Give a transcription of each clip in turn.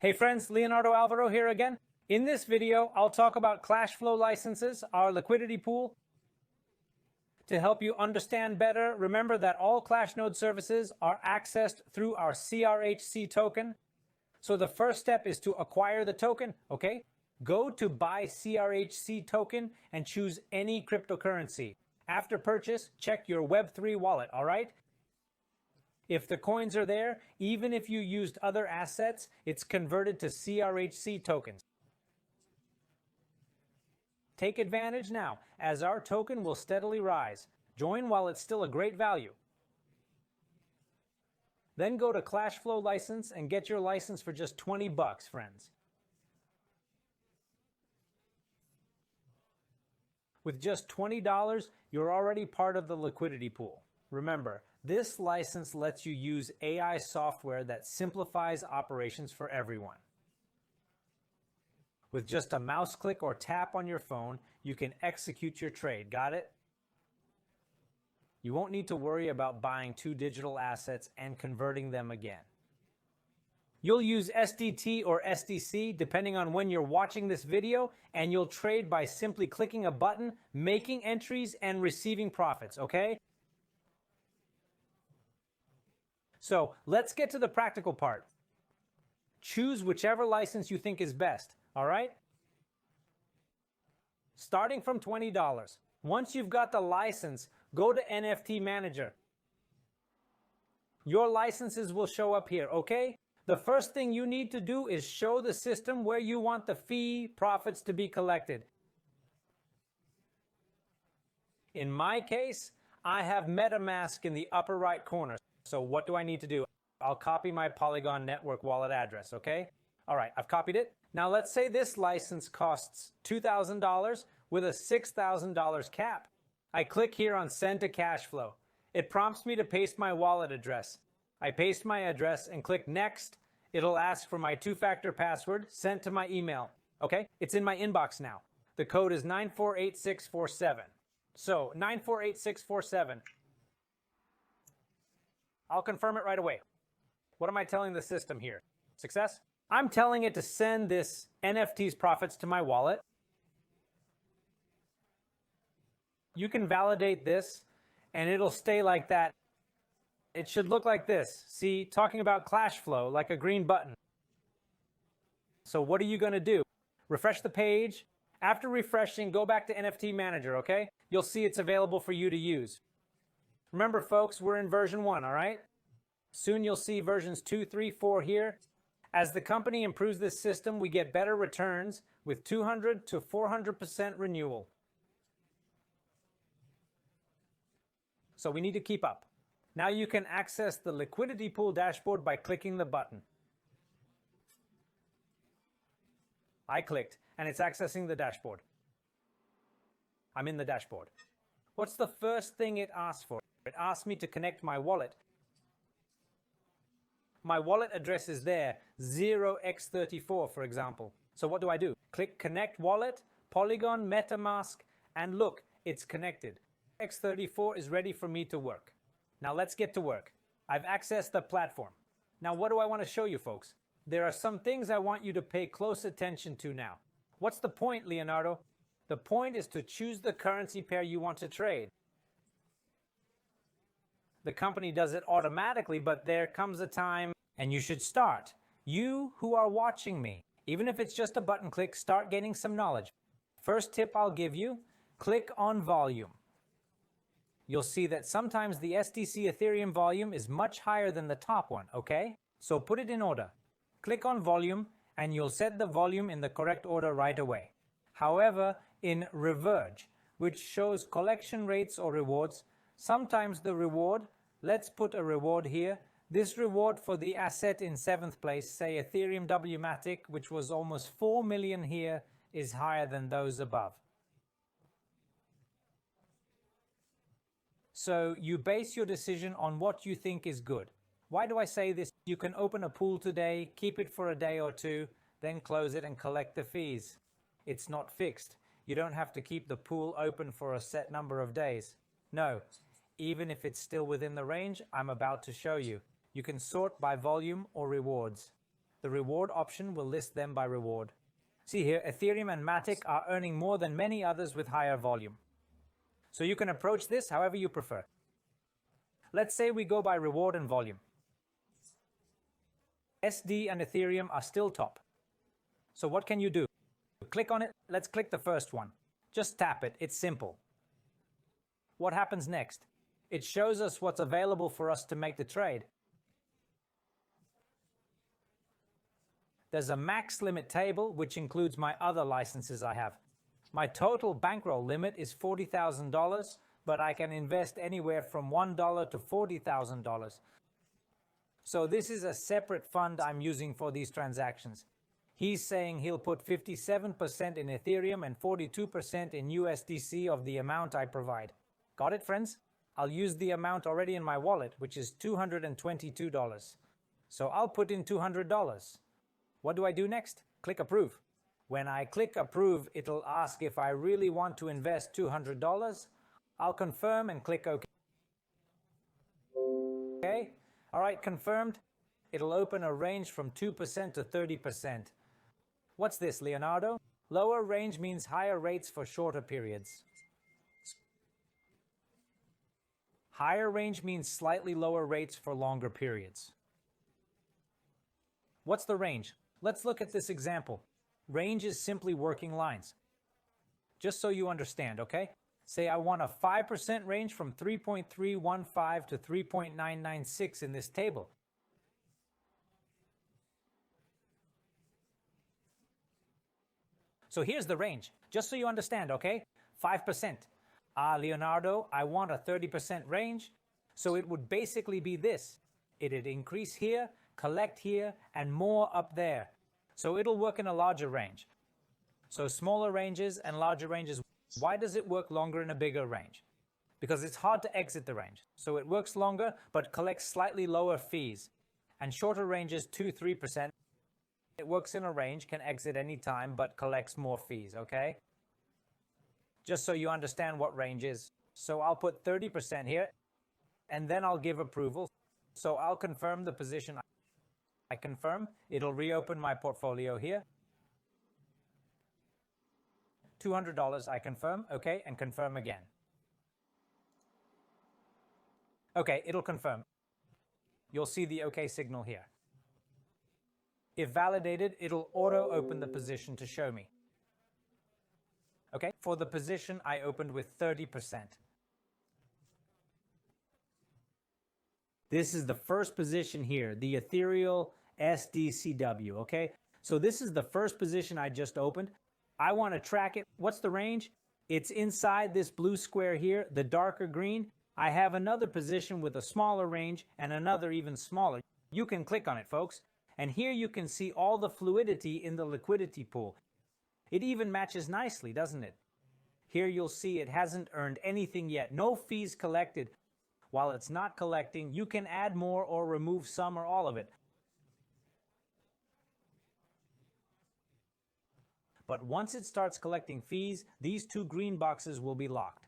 Hey friends, Leonardo Alvaro here again. In this video, I'll talk about ClashFlow licenses, our liquidity pool. To help you understand better, remember that all ClashNode services are accessed through our CRHC token. So the first step is to acquire the token, okay? Go to buy CRHC token and choose any cryptocurrency. After purchase, check your Web3 wallet, all right? If the coins are there, even if you used other assets, it's converted to CRHC tokens. Take advantage now, as our token will steadily rise. Join while it's still a great value. Then go to ClashFlow license and get your license for just 20 bucks, friends. With just $20, you're already part of the liquidity pool. Remember, this license lets you use AI software that simplifies operations for everyone. With just a mouse click or tap on your phone, you can execute your trade. Got it? You won't need to worry about buying two digital assets and converting them again. You'll use SDT or SDC depending on when you're watching this video, and you'll trade by simply clicking a button, making entries, and receiving profits, okay? So let's get to the practical part. Choose whichever license you think is best, all right? Starting from $20. Once you've got the license, go to NFT Manager. Your licenses will show up here, okay? The first thing you need to do is show the system where you want the fee profits to be collected. In my case, I have MetaMask in the upper right corner. So what do I need to do? I'll copy my Polygon network wallet address, okay? All right, I've copied it. Now let's say this license costs $2,000 with a $6,000 cap. I click here on Send to Cashflow. It prompts me to paste my wallet address. I paste my address and click Next. It'll ask for my two-factor password sent to my email. Okay, it's in my inbox now. The code is 948647. So 948647. I'll confirm it right away. What am I telling the system here? Success? I'm telling it to send this NFT's profits to my wallet. You can validate this and it'll stay like that. It should look like this. See, talking about ClashFlow, like a green button. So what are you going to do? Refresh the page. After refreshing, go back to NFT Manager, okay? You'll see it's available for you to use. Remember, folks, we're in version 1, all right? Soon you'll see versions 2, 3, 4 here. As the company improves this system, we get better returns with 200 to 400% renewal. So we need to keep up. Now you can access the liquidity pool dashboard by clicking the button. I clicked, and it's accessing the dashboard. I'm in the dashboard. What's the first thing it asks for? It asks me to connect my wallet. My wallet address is there, 0x34, for example. So what do? Click Connect Wallet, Polygon, MetaMask, and look, it's connected. X34 is ready for me to work. Now let's get to work. I've accessed the platform. Now what do I want to show you, folks? There are some things I want you to pay close attention to now. What's the point, Leonardo? The point is to choose the currency pair you want to trade. The company does it automatically, but there comes a time, and you should start. You who are watching me, even if it's just a button click, start gaining some knowledge. First tip I'll give you, click on volume. You'll see that sometimes the SDC Ethereum volume is much higher than the top one, okay? So put it in order. Click on volume, and you'll set the volume in the correct order right away. However, in Reverge, which shows collection rates or rewards, sometimes the reward, let's put a reward here. This reward for the asset in 7th place, say Ethereum Wmatic, which was almost 4 million here, is higher than those above. So you base your decision on what you think is good. Why do I say this? You can open a pool today, keep it for a day or two, then close it and collect the fees. It's not fixed. You don't have to keep the pool open for a set number of days. No, even if it's still within the range I'm about to show you. You can sort by volume or rewards. The reward option will list them by reward. See here, Ethereum and Matic are earning more than many others with higher volume. So you can approach this however you prefer. Let's say we go by reward and volume. SD and Ethereum are still top. So what can you do? Click on it. Let's click the first one. Just tap it. It's simple. What happens next? It shows us what's available for us to make the trade. There's a max limit table, which includes my other licenses I have. My total bankroll limit is $40,000, but I can invest anywhere from $1 to $40,000. So this is a separate fund I'm using for these transactions. He's saying he'll put 57% in Ethereum and 42% in USDC of the amount I provide. Got it, friends? I'll use the amount already in my wallet, which is $222. So I'll put in $200. What do I do next? Click approve. When I click approve, it'll ask if I really want to invest $200. I'll confirm and click OK. Okay? All right, confirmed. It'll open a range from 2% to 30%. What's this, Leonardo? Lower range means higher rates for shorter periods. Higher range means slightly lower rates for longer periods. What's the range? Let's look at this example. Range is simply working lines. Just so you understand, okay? Say I want a 5% range from 3.315 to 3.996 in this table. So here's the range, just so you understand, okay? 5%. Leonardo, I want a 30% range. So it would basically be this. It'd increase here, collect here, and more up there. So it'll work in a larger range. So smaller ranges and larger ranges. Why does it work longer in a bigger range? Because it's hard to exit the range. So it works longer, but collects slightly lower fees. And shorter ranges, 2-3%. It works in a range, can exit any time, but collects more fees, okay? Just so you understand what range is. So I'll put 30% here, and then I'll give approval. So I'll confirm the position I confirm. It'll reopen my portfolio here. $200 I confirm, okay, and confirm again. Okay, it'll confirm. You'll see the okay signal here. If validated, it'll auto-open the position to show me. Okay, for the position, I opened with 30%. This is the first position here, the ethereal SDCW, okay? So this is the first position I just opened. I want to track it. What's the range? It's inside this blue square here, the darker green. I have another position with a smaller range and another even smaller. You can click on it, folks. And here you can see all the fluidity in the liquidity pool. It even matches nicely, doesn't it? Here you'll see it hasn't earned anything yet. No fees collected. While it's not collecting, you can add more or remove some or all of it. But once it starts collecting fees, these two green boxes will be locked.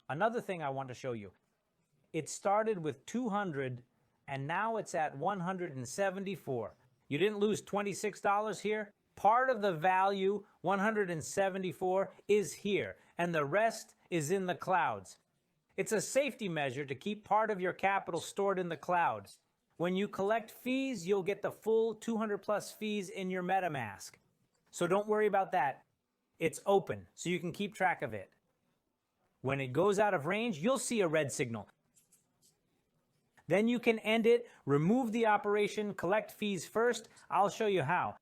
Another thing I want to show you. It started with 200 and now it's at 174. You didn't lose $26 here. Part of the value, 174, is here, and the rest is in the clouds. It's a safety measure to keep part of your capital stored in the clouds. When you collect fees, you'll get the full 200 plus fees in your MetaMask. So don't worry about that. It's open, so you can keep track of it. When it goes out of range, you'll see a red signal. Then you can end it, remove the operation, collect fees first. I'll show you how.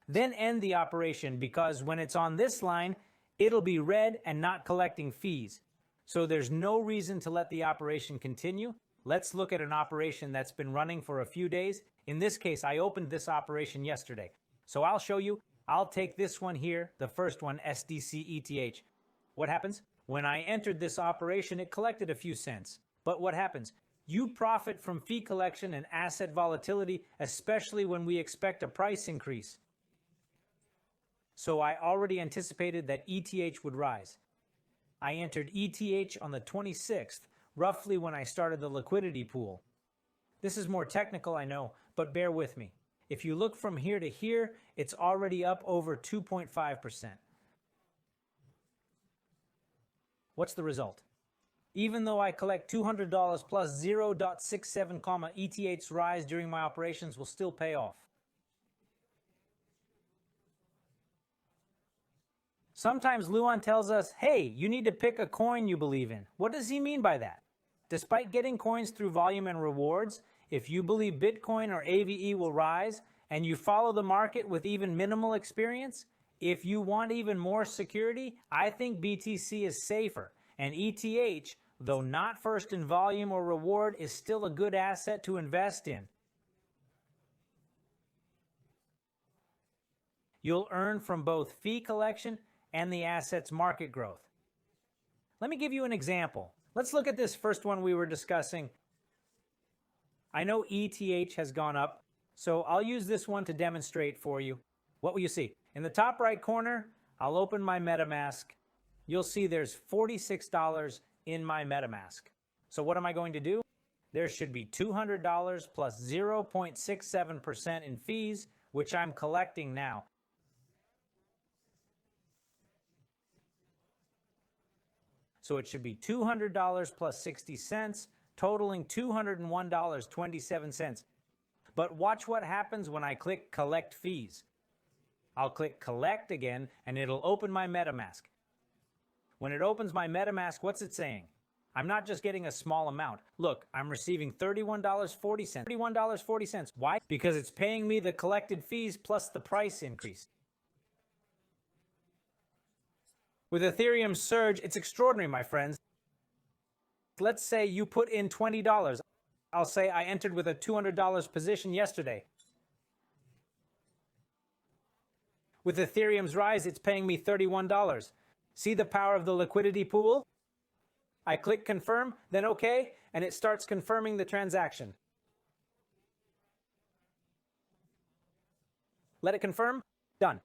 Then end the operation, because when it's on this line, it'll be red and not collecting fees. So there's no reason to let the operation continue. Let's look at an operation that's been running for a few days. In this case, I opened this operation yesterday. So I'll show you. I'll take this one here, the first one, SDC-ETH. What happens? When I entered this operation, it collected a few cents. But what happens? You profit from fee collection and asset volatility, especially when we expect a price increase. So I already anticipated that ETH would rise. I entered ETH on the 26th, roughly when I started the liquidity pool. This is more technical, I know, but bear with me. If you look from here to here, it's already up over 2.5%. What's the result? Even though I collect $200 plus 0.67 comma, ETH's rise during my operations will still pay off. Sometimes Luan tells us, hey, you need to pick a coin you believe in. What does he mean by that? Despite getting coins through volume and rewards, if you believe Bitcoin or AVE will rise and you follow the market with even minimal experience, if you want even more security, I think BTC is safer. And ETH, though not first in volume or reward, is still a good asset to invest in. You'll earn from both fee collection and the asset's market growth. Let me give you an example. Let's look at this first one we were discussing. I know ETH has gone up, so I'll use this one to demonstrate for you. What will you see? In the top right corner, I'll open my MetaMask. You'll see there's $46 in my MetaMask. So what am I going to do? There should be $200 plus 0.67% in fees, which I'm collecting now. So it should be $200 plus 60 cents, totaling $201.27. But watch what happens when I click Collect Fees. I'll click Collect again, and it'll open my MetaMask. When it opens my MetaMask, what's it saying? I'm not just getting a small amount. Look, I'm receiving $31.40. $31.40. Why? Because it's paying me the collected fees plus the price increase. With Ethereum's surge, it's extraordinary, my friends. Let's say you put in $20. I'll say I entered with a $200 position yesterday. With Ethereum's rise, it's paying me $31. See the power of the liquidity pool? I click confirm, then OK, and it starts confirming the transaction. Let it confirm. Done.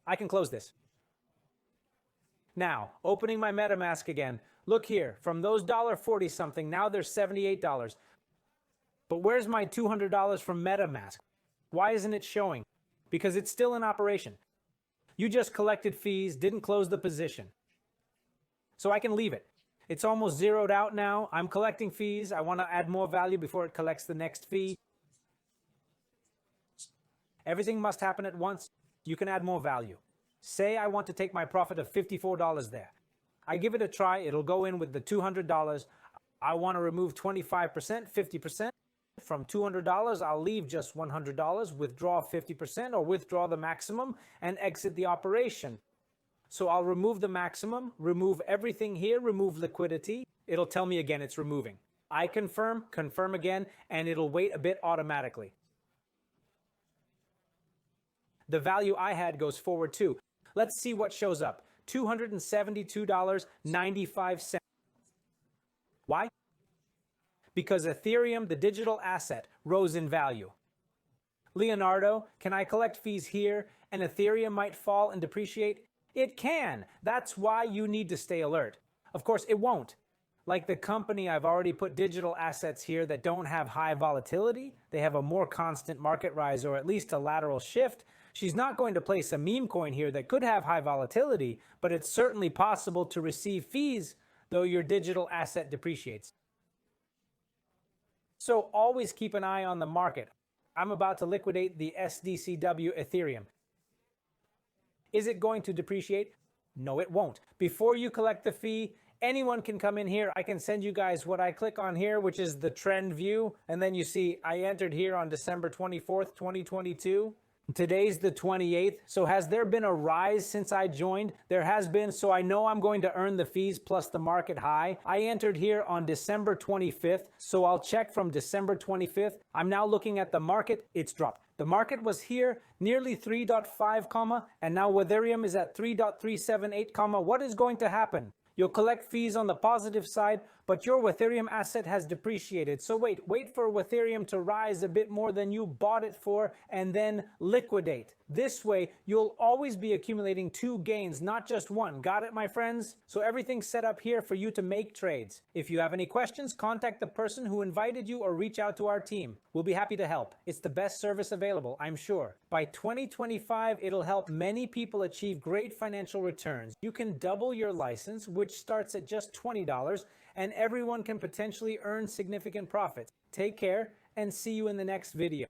I can close this. Now, opening my MetaMask again. Look here, from those $40 something, now there's $78. But where's my $200 from MetaMask? Why isn't it showing? Because it's still in operation. You just collected fees, didn't close the position. So I can leave it. It's almost zeroed out now. I'm collecting fees. I want to add more value before it collects the next fee. Everything must happen at once. You can add more value. Say I want to take my profit of $54 there. I give it a try. It'll go in with the $200. I want to remove 25%, 50%. From $200, I'll leave just $100, withdraw 50% or withdraw the maximum and exit the operation. So I'll remove the maximum, remove everything here, remove liquidity. It'll tell me again it's removing. I confirm, confirm again, and it'll wait a bit automatically. The value I had goes forward too. Let's see what shows up. $272.95. Why? Because Ethereum, the digital asset, rose in value. Leonardo, can I collect fees here and Ethereum might fall and depreciate? It can. That's why you need to stay alert. Of course, it won't. Like the company, I've already put digital assets here that don't have high volatility. They have a more constant market rise or at least a lateral shift. She's not going to place a meme coin here that could have high volatility, but it's certainly possible to receive fees, though your digital asset depreciates. So always keep an eye on the market. I'm about to liquidate the SDCW Ethereum. Is it going to depreciate? No, it won't. Before you collect the fee, anyone can come in here. I can send you guys what I click on here, which is the trend view. And then you see I entered here on December 24th, 2022. Today's the 28th. So has there been a rise since I joined? There has been. So I know I'm going to earn the fees plus the market high. I entered here on December 25th. So I'll check from December 25th. I'm now looking at the market. It's dropped. The market was here nearly 3.5 comma, and now Ethereum is at 3.378 comma. What is going to happen? You'll collect fees on the positive side, but your Ethereum asset has depreciated. So wait for Ethereum to rise a bit more than you bought it for and then liquidate. This way, you'll always be accumulating 2 gains, not just 1. Got it, my friends? So everything's set up here for you to make trades. If you have any questions, contact the person who invited you or reach out to our team. We'll be happy to help. It's the best service available, I'm sure. By 2025, it'll help many people achieve great financial returns. You can double your license, which starts at just $20, and everyone can potentially earn significant profits. Take care and see you in the next video.